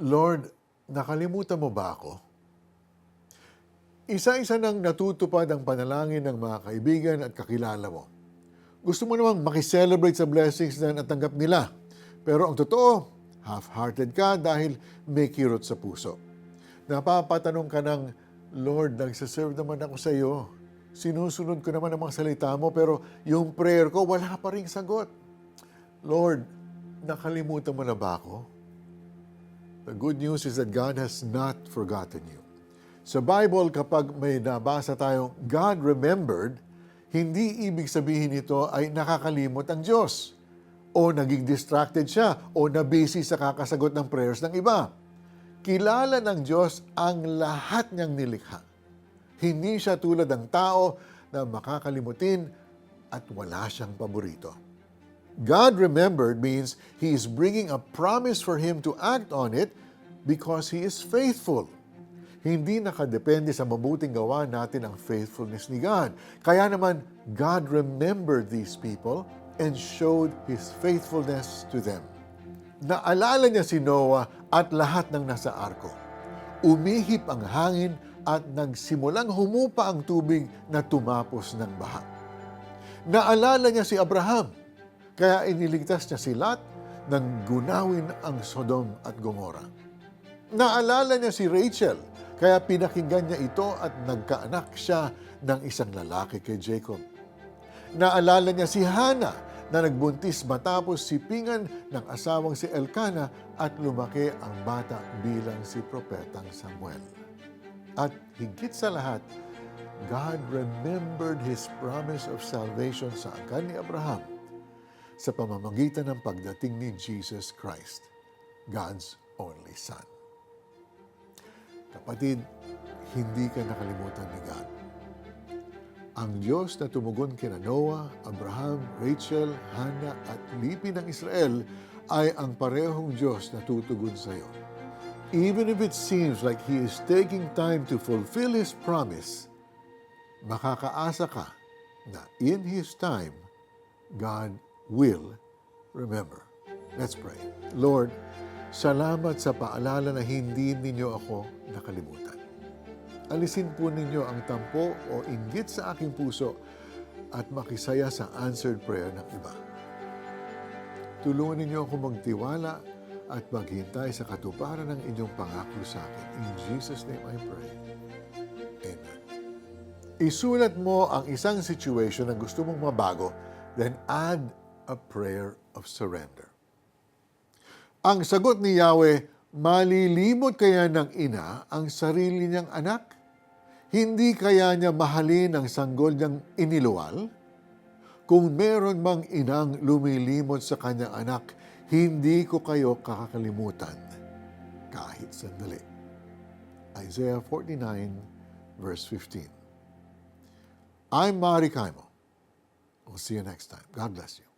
Lord, nakalimutan mo ba ako? Isa-isa nang natutupad ang panalangin ng mga kaibigan at kakilala mo. Gusto mo namang makiselebrate sa blessings na natanggap nila. Pero ang totoo, half-hearted ka dahil may kirot sa puso. Napapatanong ka ng, Lord, nagsaserve naman ako sa iyo. Sinusunod ko naman ang mga salita mo, pero yung prayer ko, wala pa ring sagot. Lord, nakalimutan mo na ba ako? The good news is that God has not forgotten you. Sa Bible, kapag may nabasa tayong God remembered, hindi ibig sabihin nito ay nakakalimot ang Diyos o naging distracted siya o nabusy sa kakasagot ng prayers ng iba. Kilala ng Diyos ang lahat niyang nilikha. Hindi siya tulad ng tao na makakalimutin at wala siyang paborito. God remembered means He is bringing a promise for him to act on it because He is faithful. Hindi nakadepende sa mabuting gawa natin ang faithfulness ni God. Kaya naman, God remembered these people and showed His faithfulness to them. Naalala niya si Noah at lahat ng nasa arko. Umihip ang hangin at nagsimulang humupa ang tubig na tumapos ng baha. Naalala niya si Abraham, kaya iniligtas niya si Lot nang gunawin ang Sodom at Gomorrah. Naalala niya si Rachel, kaya pinakinggan niya ito at nagkaanak siya ng isang lalaki kay Jacob. Naalala niya si Hannah na nagbuntis matapos sipingan ng asawang si Elkanah at lumaki ang bata bilang si Propetang Samuel. At higit sa lahat, God remembered His promise of salvation sa angkan ni Abraham sa pamamagitan ng pagdating ni Jesus Christ, God's only Son. Kapatid, hindi ka nakalimutan ni God. Ang Diyos na tumugon kina Noah, Abraham, Rachel, Hannah at lipi ng Israel ay ang parehong Diyos na tutugon sa iyo. Even if it seems like He is taking time to fulfill His promise, makakaasa ka na in His time, God will remember. Let's pray. Lord, salamat sa paalala na hindi ninyo ako nakalimutan. Alisin po ninyo ang tampo o inggit sa aking puso at makisaya sa answered prayer ng iba. Tulungan ninyo ako magtiwala at maghintay sa katuparan ng inyong pangako sa akin. In Jesus' name I pray. Amen. Isulat mo ang isang situation na gusto mong mabago, then add a prayer of surrender. Ang sagot ni Yahweh, malilimot kaya ng ina ang sarili niyang anak? Hindi kaya niya mahalin ang sanggol niyang iniluwal? Kung meron mang inang lumilimot sa kanyang anak, hindi ko kayo kakalimutan kahit sandali. Isaiah 49, verse 15. I'm Mari Kaimo. We'll see you next time. God bless you.